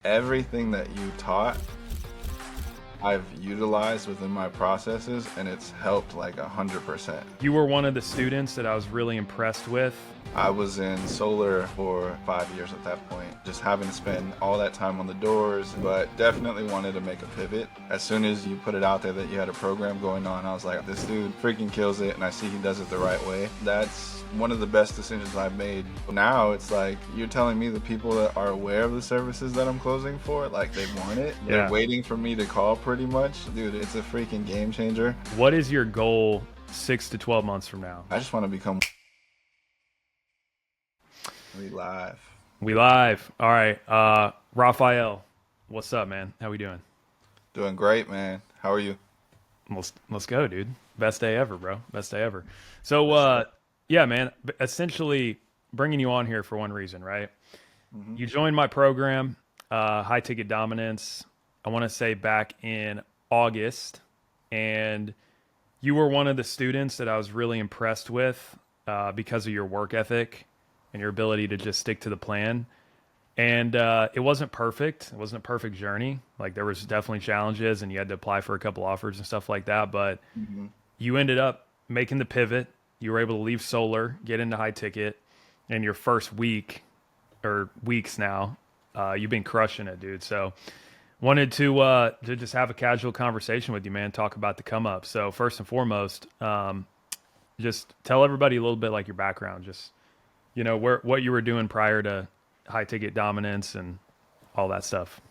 Everything that you taught, I've utilized within my processes, and it's helped like 100%. You were one of the students that I was really impressed with. I was in solar for 5 years at that point, just having to spend all that time on the doors, but definitely wanted to make a pivot. As soon as you put it out there that you had a program going on, I was like, this dude freaking kills it, and I see he does it the right way. That's one of the best decisions I've made. Now it's like, you're telling me the people that are aware of the services that I'm closing for, like they want it. Yeah. They're waiting for me to call pretty much. Dude, it's a freaking game changer. What is your goal 6 to 12 months from now? I just want to become live. We live. All right. Rafael, what's up, man? How we doing? Doing great, man. How are you? Let's go, dude. Best day ever, bro. Best day ever. So, yeah, man. Essentially, bringing you on here for one reason, right? Hmm. You joined my program, High Ticket Dominance. I want to say back in August, and you were one of the students that I was really impressed with because of your work ethic and your ability to just stick to the plan. And it wasn't perfect. It wasn't a perfect journey. Like there was definitely challenges, and you had to apply for a couple offers and stuff like that. But Hmm. you ended up making the pivot. You were able to leave solar, get into high ticket, and your first week or weeks now, you've been crushing it, dude. So wanted to just have a casual conversation with you, man. Talk about the come up. So first and foremost, just tell everybody a little bit like your background, just where what you were doing prior to high ticket dominance and all that stuff.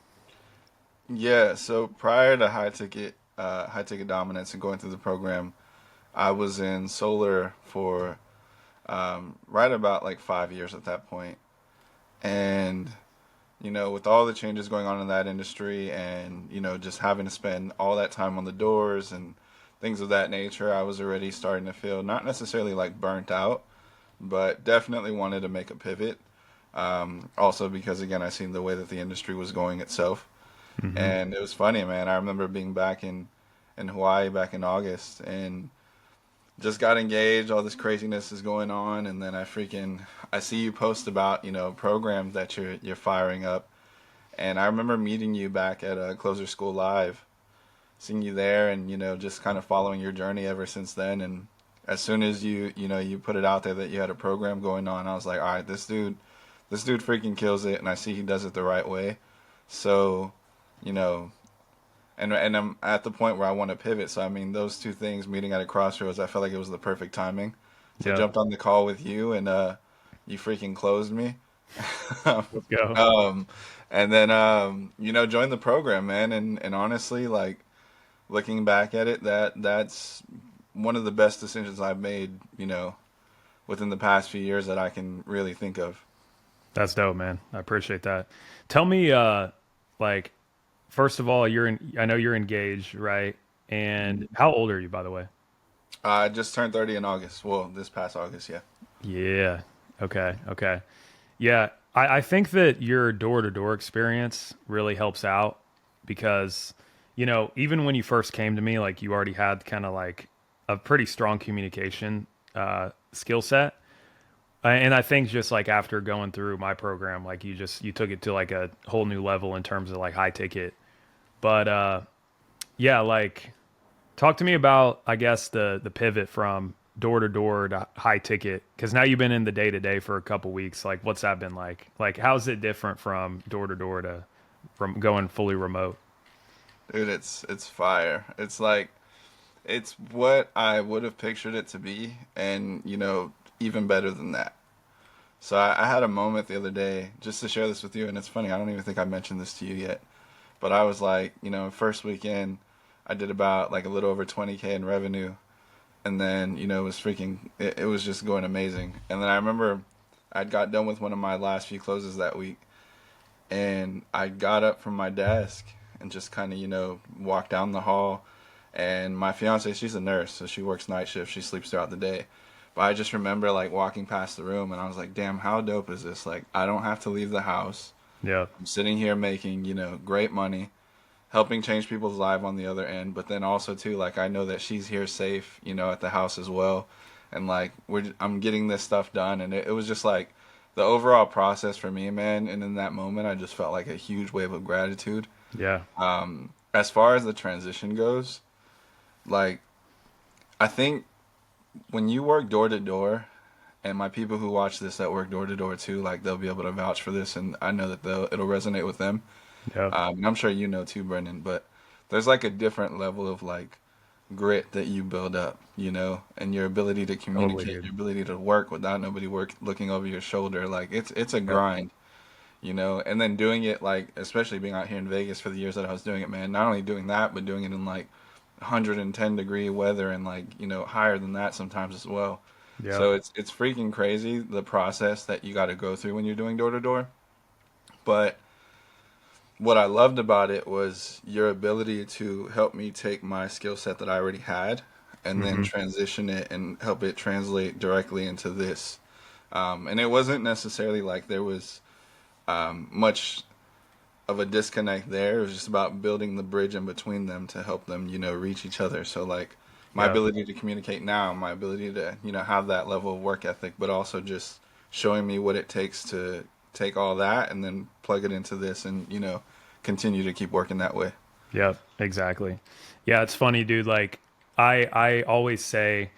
Yeah, so prior to high ticket dominance and going through the program, I was in solar for right about like 5 years at that point. And with all the changes going on in that industry, and just having to spend all that time on the doors and things of that nature, I was already starting to feel not necessarily like burnt out, but definitely wanted to make a pivot. Also because again, I seen the way that the industry was going itself. Hmm. And it was funny, man. I remember being back in Hawaii back in August and just got engaged. All this craziness is going on, and then I see you post about programs that you're firing up, and I remember meeting you back at a Closer School Live, seeing you there, and just kind of following your journey ever since then. And as soon as you put it out there that you had a program going on, I was like, all right, this dude freaking kills it, and I see he does it the right way. So, you know, and I'm at the point where I want to pivot. So I mean, those two things meeting at a crossroads, I felt like it was the perfect timing. So I Yep. jumped on the call with you, and you freaking closed me. Let's go. um, and then joined the program, man. And honestly, like looking back at it, that's one of the best decisions I've made. Within the past few years that I can really think of. That's dope, man. I appreciate that. Tell me, like, first of all, I know you're engaged, right? And how old are you, by the way? I just turned 30 in August. Well, this past August, yeah. Yeah. Okay. Okay. Yeah. I think that your door to door experience really helps out because, even when you first came to me, like you already had kind of like a pretty strong communication skill set. And I think just like after going through my program, like you took it to like a whole new level in terms of like high ticket. But yeah, like talk to me about I guess the pivot from door to door to high ticket because now you've been in the day to day for a couple weeks. Like what's that been like? Like how's it different from door to door to from going fully remote? Dude, it's fire. It's like it's what I would have pictured it to be, and even better than that. So I had a moment the other day just to share this with you, and it's funny. I don't even think I mentioned this to you yet, but I was like, first weekend, I did about like a little over 20K in revenue, and then it was just going amazing. And then I remember I'd got done with one of my last few closes that week, and I got up from my desk and just kind of walked down the hall. And my fiance, she's a nurse, so she works night shift. She sleeps throughout the day. But I just remember like walking past the room, and I was like, damn, how dope is this? Like, I don't have to leave the house. Yeah. I'm sitting here making great money, helping change people's life on the other end. But then also too, like, I know that she's here safe, at the house as well. And like I'm getting this stuff done, and it was just like the overall process for me, man, and in that moment, I just felt like a huge wave of gratitude. Yeah. As far as the transition goes, like I think when you work door to door, and my people who watch this that work door to door too, like they'll be able to vouch for this, and I know that it'll resonate with them. Yeah. And I'm sure you know too, Brendan. But there's like a different level of like grit that you build up, and your ability to Totally, communicate, dude. your ability to work without nobody looking over your shoulder. Like it's a Yep. grind, and then doing it like especially being out here in Vegas for the years that I was doing it, man. Not only doing that, but doing it in like 110-degree weather and like higher than that sometimes as well. Yep. So it's freaking crazy the process that you got to go through when you're doing door to door. But what I loved about it was your ability to help me take my skill set that I already had and then Mm-hmm. transition it and help it translate directly into this. And it wasn't necessarily like there was much of a disconnect there. It was just about building the bridge in between them to help them, reach each other. So like my Yep. ability to communicate now, my ability to, have that level of work ethic, but also just showing me what it takes to take all that and then plug it into this and, continue to keep working that way. Yep, exactly. Yeah, it's funny, dude. Like I always say,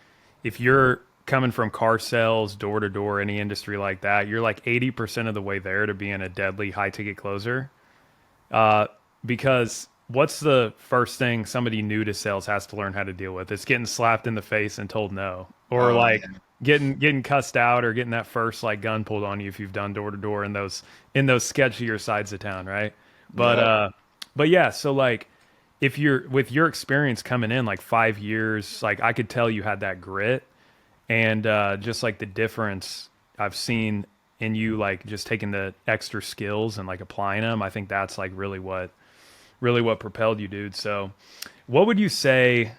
if you're coming from car sales, door to door, any industry like that, you're like 80% of the way there to being a deadly high ticket closer. Uh, because what's the first thing somebody new to sales has to learn how to deal with? It's getting slapped in the face and told no, or Oh like yeah. getting cussed out, or getting that first like gun pulled on you if you've done door to door in those sketchier sides of town, right? But Yep. but yeah, so like if you're with your experience coming in like 5 years, like I could tell you had that grit and just like the difference I've seen in you, like just taking the extra skills and like applying them. I think that's like really what propelled you, dude. So, what would you say?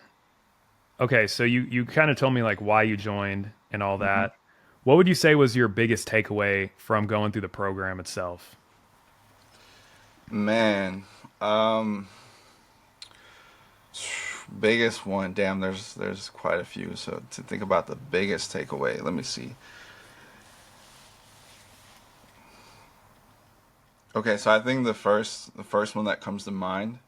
Okay, so you kind of told me like why you joined and all Mhm. that. What would you say was your biggest takeaway from going through the program itself? Man, um, biggest one. Damn, there's quite a few. So to think about the biggest takeaway, let me see. Okay, so I think the first one that comes to mind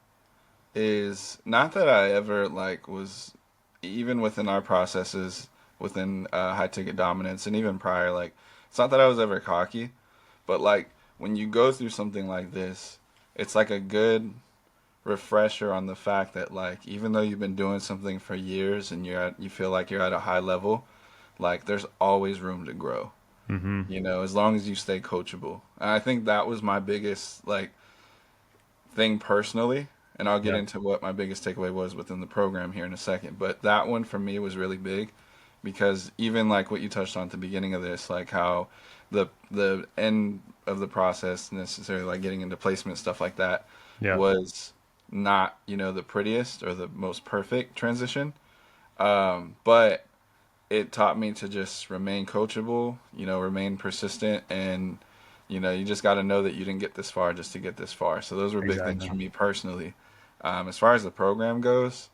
is not that I ever like was even within our processes within high ticket dominance and even prior, like it's not that I was ever cocky, but like when you go through something like this, it's like a good refresher on the fact that like even though you've been doing something for years and you feel like you're at a high level, like there's always room to grow. Mm-hmm. As long as you stay coachable. And I think that was my biggest like thing personally, and I'll get Yeah, into what my biggest takeaway was within the program here in a second. But that one for me was really big because even like what you touched on at the beginning of this, like how the end of the process necessarily like getting into placement stuff like that yeah, was not the prettiest or the most perfect transition. But it taught me to just remain coachable, remain persistent, and you just got to know that you didn't get this far just to get this far. So those were big things exactly. for me personally. As far as the program goes,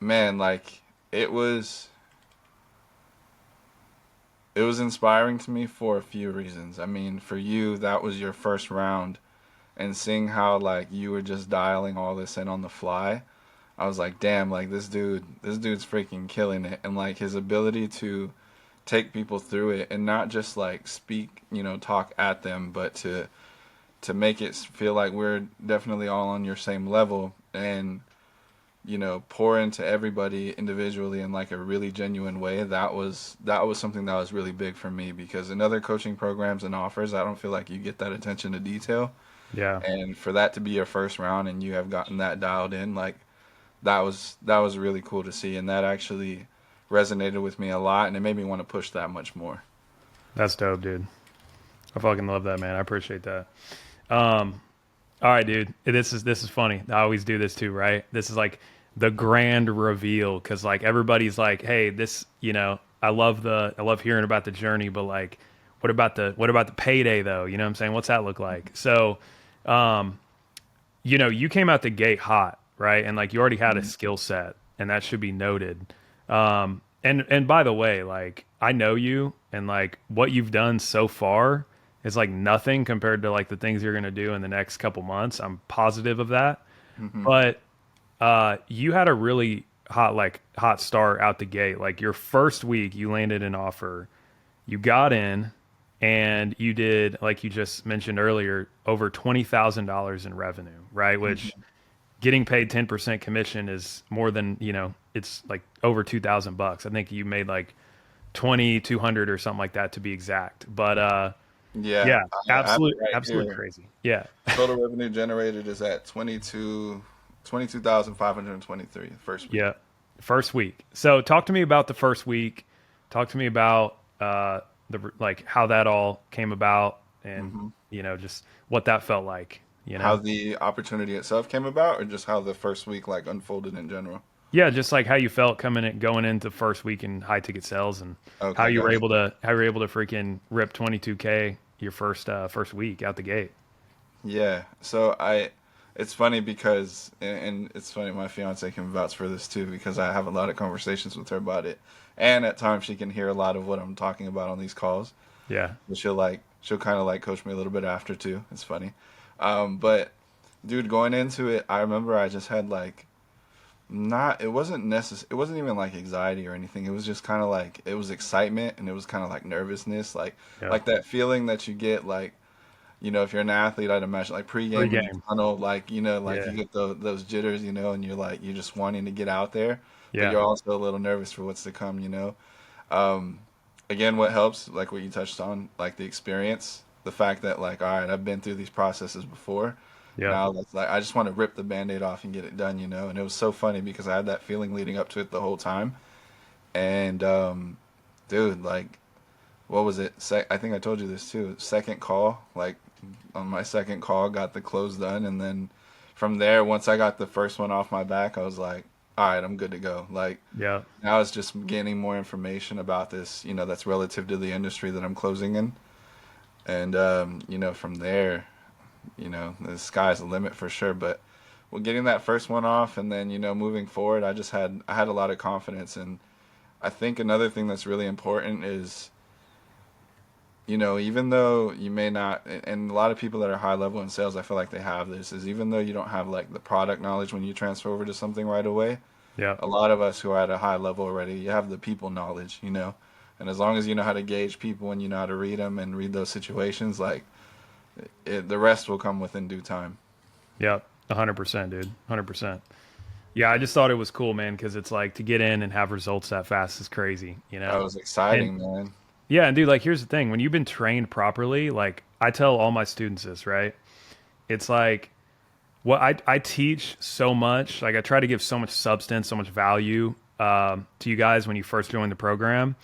man, like it was it was inspiring to me for a few reasons. I mean, for you, that was your first round, and seeing how like you were just dialing all this in on the fly. I was like, damn, like this dude's freaking killing it, and like his ability to take people through it and not just like speak, talk at them, but to make it feel like we're definitely all on your same level and pour into everybody individually in like a really genuine way. That was something that was really big for me because in other coaching programs and offers, I don't feel like you get that attention to detail. Yeah, And for that to be your first round and you have gotten that dialed in, like that was really cool to see, and that actually resonated with me a lot, and it made me want to push that much more. that's dope, dude. I fucking love that, man. I appreciate that. Um, All right, dude. This is funny. I always do this too, right? This is like the grand reveal because like everybody's like, "Hey, this, I love hearing about the journey, but like, what about the payday though? You know what I'm saying? What's that look like?" So, um, you came out the gate hot, right? And like you already had a Mhm. skill set, and that should be noted. Um, And by the way, like I know you and like what you've done so far is like nothing compared to like the things you're gonna do in the next couple months. I'm positive of that. Hmm. But you had a really hot start out the gate. Like your first week you landed an offer, you got in and you did, like you just mentioned earlier, over $20,000 in revenue, right? Which Hmm. getting paid 10% commission is more than, it's like over 2,000 bucks. I think you made like 2,200 or something like that to be exact. But Yeah, yeah, I have it right absolutely here. crazy. Yeah. Total revenue generated is at 22,523 first week. Yeah. First week. So talk to me about the first week. Talk to me about the like how that all came about and Hmm. just what that felt like, How the opportunity itself came about, or just how the first week like unfolded in general? Yeah, just like how you felt going into first week in high ticket sales and Okay, gotcha. how you were able to freaking rip 22K your first week out the gate. Yeah. It's funny because, and it's funny, my fiance can vouch for this too because I have a lot of conversations with her about it, and at times she can hear a lot of what I'm talking about on these calls. Yeah. But she'll kind of like coach me a little bit after too. It's funny. But dude, going into it, I remember I just had like not, it wasn't even like anxiety or anything. It was just kind of like, it was excitement and it was kind of like nervousness, Yeah. like that feeling that you get like, if you're an athlete, I'd imagine like pregame when you Pre-game. tunnel, like, like you Yeah. get those jitters, and you're like, you're just wanting to get out there, but Yeah. you're also a little nervous for what's to come. Um, Again, what helps, like what you touched on, like the experience, the fact that like, all right, I've been through these processes before. Yeah. Now that's like, I just want to rip the band-aid off and get it done. And it was so funny because I had that feeling leading up to it the whole time. And dude, like, what was it? I think I told you this too. Second call, like on my second call, got the close done, and then from there, once I got the first one off my back, I was like, all right, I'm good to go. Like Yeah. now it's just gaining more information about this, that's relative to the industry that I'm closing in, and from there, the sky's the limit for sure. But well, getting that first one off, and then moving forward, I had a lot of confidence, and I think another thing that's really important is even though you may not, and a lot of people that are high level in sales, I feel like they have this, is even though you don't have like the product knowledge when you transfer over to something right away, Yeah. a lot of us who are at a high level already, you have the people knowledge. And as long as you know how to gauge people and you know how to read them and read those situations, like the rest will come within due time. Yeah. 100%, dude. 100%. Yeah, I just thought it was cool, man, because it's like to get in and have results that fast is crazy. That was And exciting, man. yeah, and dude, like here's the thing: when you've been trained properly, like I tell all my students this, right? It's like what I teach so much. Like I try to give so much substance, so much value to you guys when you first join the program.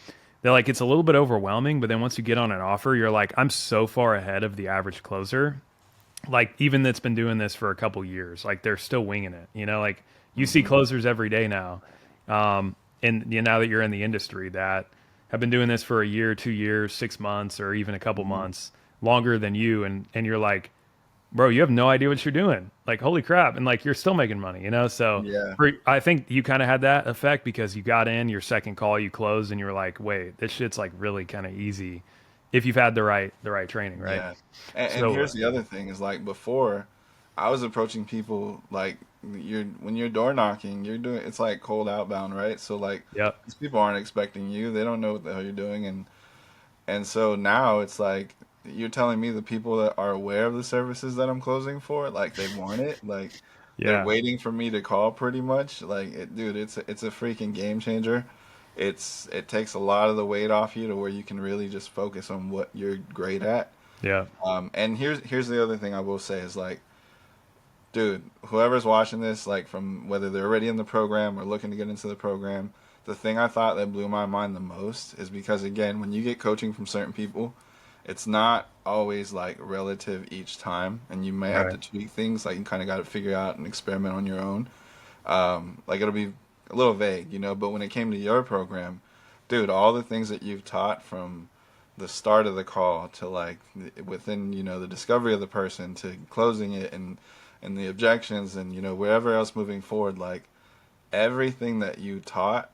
They're like it's a little bit overwhelming, but then once you get on an offer, you're like, I'm so far ahead of the average closer. Like even that's been doing this for a couple years, like they're still winging it. Like you see Hmm. closers every day now, and now that you're in the industry that have been doing this for a year, 2 years, 6 months, or even a couple Hmm. months longer than you, and you're like, bro, you have no idea what you're doing. Like, holy crap. And like, you're still making money. So Yeah. I think you kind of had that effect because you got in your second call, you closed and you were like, wait, this shit's like really kind of easy if you've had the right training. Right. Yeah. And So, here's the other thing is like before, I was approaching people like when you're door knocking, you're doing it's like cold outbound, right? So like yep. these people aren't expecting you. They don't know what the hell you're doing, and so now it's like you're telling me the people that are aware of the services that I'm closing for, like they want it, like they're Yeah. waiting for me to call pretty much. Like dude, it's a freaking game changer. It takes a lot of the weight off you to where you can really just focus on what you're great at. Yeah. And here's the other thing I will say is like, dude, whoever's watching this, like from whether they're already in the program or looking to get into the program, the thing I thought that blew my mind the most is because again, when you get coaching from certain people, it's not always like relative each time, and you may have Right. to tweak things. Like you kind of got to figure out and experiment on your own. Like it'll be a little vague. But when it came to your program, dude, all the things that you've taught from the start of the call to like within the discovery of the person to closing it and the objections and wherever else moving forward, like everything that you taught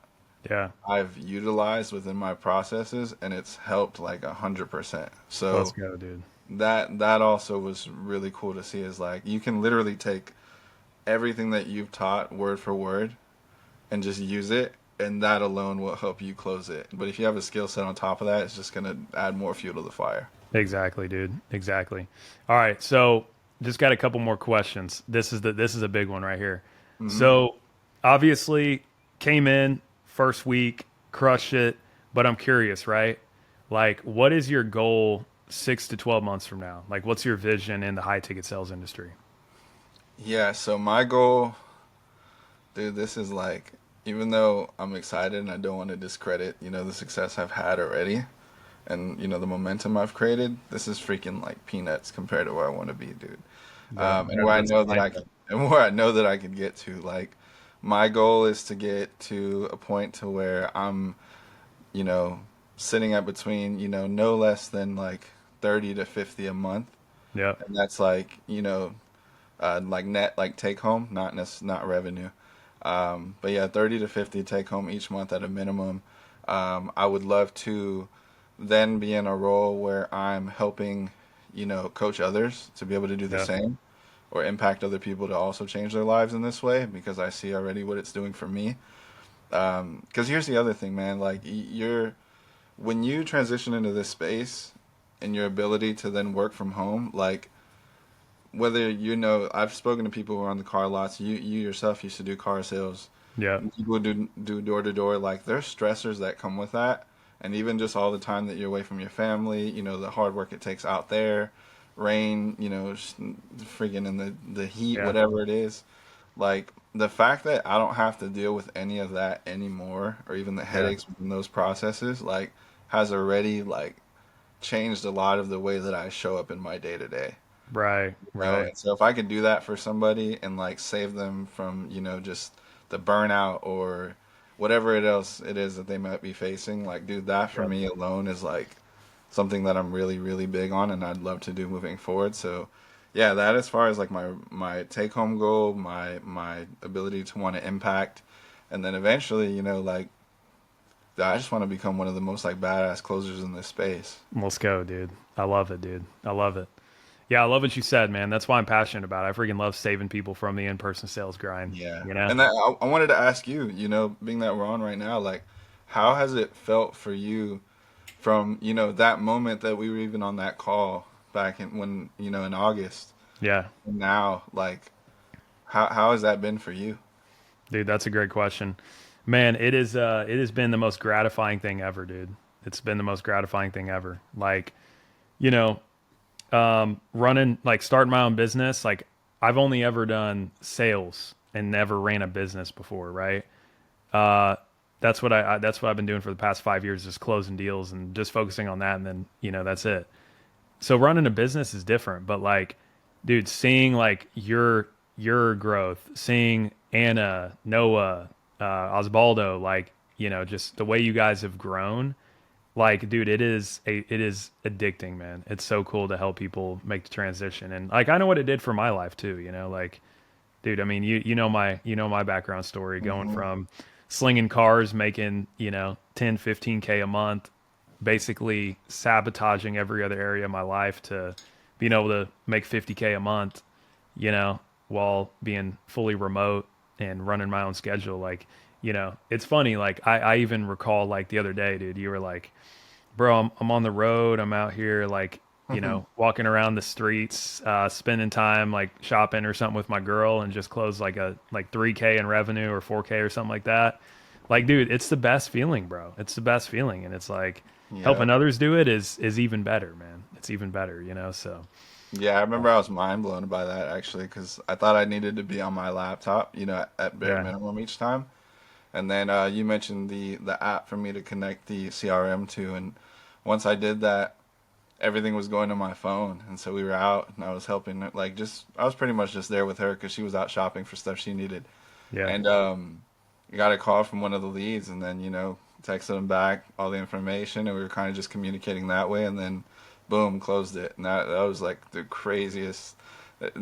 Yeah. I've utilized within my processes, and it's helped like 100%. Let's So go, dude. that also was really cool to see. Is like you can literally take everything that you've taught word for word and just use it, and that alone will help you close it. But if you have a skill set on top of that, it's just gonna add more fuel to the fire. Exactly, dude. Exactly. All right. So just got a couple more questions. This is a big one right here. Hmm. So obviously came in first week, crushed it, but I'm curious, right? Like, what is your goal 6 to 12 months from now? Like, what's your vision in the high ticket sales industry? Yeah, so my goal, dude, this is like, even though I'm excited and I don't want to discredit, the success I've had already and, the momentum I've created, this is freaking like peanuts compared to where I want to be, dude. And where I That's a know that I mindset. can, and where I know that I can get to, like, my goal is to get to a point to where I'm, you know, sitting at between, no less than like 30 to 50 a month. Yep. And that's like, like net, like take home, not revenue. But yeah, 30 to 50 take home each month at a minimum. I would love to then be in a role where I'm helping, coach others to be able to do the Yep. same or impact other people to also change their lives in this way because I see already what it's doing for me. Because here's the other thing, man. Like when you transition into this space and your ability to then work from home, like whether I've spoken to people who are on the car lots. You yourself used to do car sales. Yep. People do door to door. Like there's stressors that come with that, and even just all the time that you're away from your family. The hard work it takes out there, rain. Freaking in the heat, Yeah. whatever it is. Like the fact that I don't have to deal with any of that anymore, or even the Yeah. headaches within those processes, like has already like changed a lot of the way that I show up in my day to day. Right. Right. And so if I could do that for somebody and like save them from, just the burnout or whatever it is that they might be facing, like dude, that for Yep. me alone is like something that I'm really, really big on and I'd love to do moving forward. So yeah, that as far as like my take home goal, my ability to want to impact and then eventually, like I just want to become one of the most like badass closers in this space. Let's go, dude. I love it, dude. I love it. Yeah, I love what you said, man. That's why I'm passionate about it. I freaking love saving people from the in-person sales grind. Yeah. You know? And I wanted to ask you, being that we're on right now, like, how has it felt for you from, that moment that we were even on that call back in August Yeah, and now, like, how has that been for you? dude, that's a great question. Man, it is. It has been the most gratifying thing ever, dude. It's been the most gratifying thing ever. Like, you know, running, like, starting my own business. Like, I've only ever done sales and never ran a business before, right? Uh, that's what I've been doing for the past 5 years, just closing deals and just focusing on that, and then that's it. So running a business is different, but like, dude, seeing like your growth, seeing Anna, Noah, Osvaldo, like just the way you guys have grown, like, dude, it is addicting, man. It's so cool to help people make the transition, and like I know what it did for my life too. Like, dude, I mean, you know my background story, going Hmm. from slinging cars, making 10, 15K a month, basically sabotaging every other area of my life, to being able to make 50K a month, while being fully remote and running my own schedule. Like, it's funny. Like, I even recall, like, the other day, dude, you were like, bro, I'm on the road. I'm out here, like, walking around the streets, spending time like shopping or something with my girl, and just close like a like 3K in revenue or 4K or something like that. Like, dude, it's the best feeling, bro. It's the best feeling, and it's like Yeah. helping others do it is even better, man. It's even better. So Yeah, I remember I was mind blown by that actually because I thought I needed to be on my laptop, at bare yeah, minimum each time. And then you mentioned the app for me to connect the CRM to, and once I did that, everything was going to my phone, and so we were out, and I was helping her, like just I was pretty much just there with her because she was out shopping for stuff she needed, yeah, and I got a call from one of the leads, and then texted him back all the information, and we were kind of just communicating that way, and then boom, closed it, and that was like the craziest Like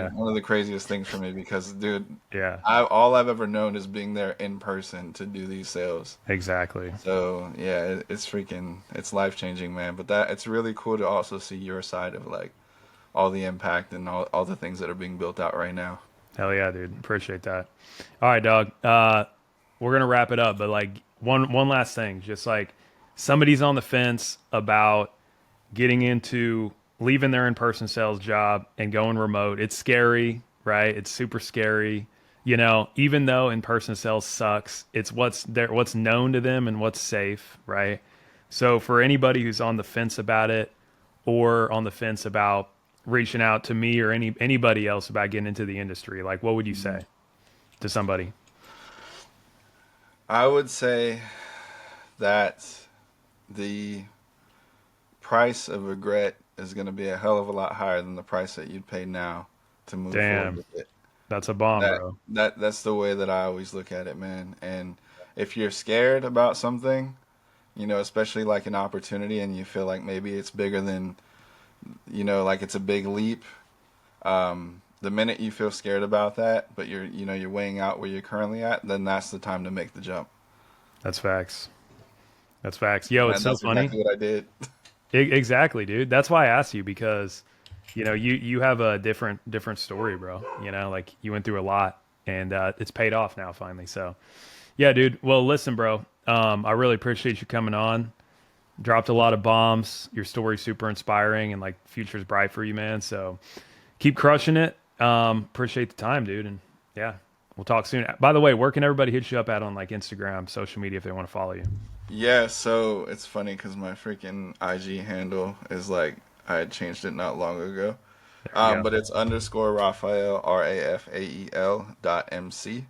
Yeah. one of the craziest things for me because, dude, Yeah. all I've ever known is being there in person to do these sales. Exactly. So yeah, it's life changing, man. But that it's really cool to also see your side of like all the impact and all the things that are being built out right now. Hell yeah, dude. Appreciate that. All right, dog. We're gonna wrap it up, but like one last thing, just like somebody's on the fence about getting into leaving their in-person sales job and going remote. It's scary, right? It's super scary. You know, even though in-person sales sucks, it's what's there, what's known to them and what's safe, right? So for anybody who's on the fence about it or on the fence about reaching out to me or anybody else about getting into the industry, like what would you say to somebody? I would say that the price of regret is going to be a hell of a lot higher than the price that you'd pay now to move forward Damn, with it. that's a bomb, That bro. that's the way that I always look at it, man. And if you're scared about something, especially like an opportunity and you feel like maybe it's bigger than, like it's a big leap, the minute you feel scared about that, but you're weighing out where you're currently at, then that's the time to make the jump. That's facts. That's facts. Yo, it's And so that's funny. exactly what I did. Exactly, dude. That's why I asked you because, you have a different story, bro. You know, like you went through a lot, and it's paid off now finally. So, yeah, dude. Well, listen, bro. I really appreciate you coming on. Dropped a lot of bombs. Your story's super inspiring, and like future's bright for you, man. So keep crushing it. Appreciate the time, dude. And yeah, we'll talk soon. By the way, where can everybody hit you up at on like Instagram, social media if they want to follow you? Yeah, so it's funny because my freaking IG handle is like I had changed it not long ago. There we go. But it's underscore Rafael Rafael dot MC.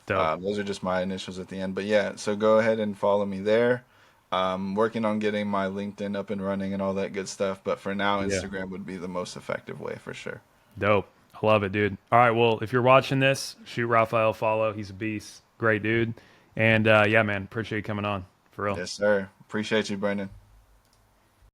Dope. Those are just my initials at the end. But yeah, so go ahead and follow me there. Working on getting my LinkedIn up and running and all that good stuff. But for now, Yeah. Instagram would be the most effective way for sure. Dope. I love it, dude. All right. Well, if you're watching this, shoot Rafael a follow. He's a beast. Great dude. And yeah, man, appreciate you coming on. For real. Yes, sir. Appreciate you, Brendan.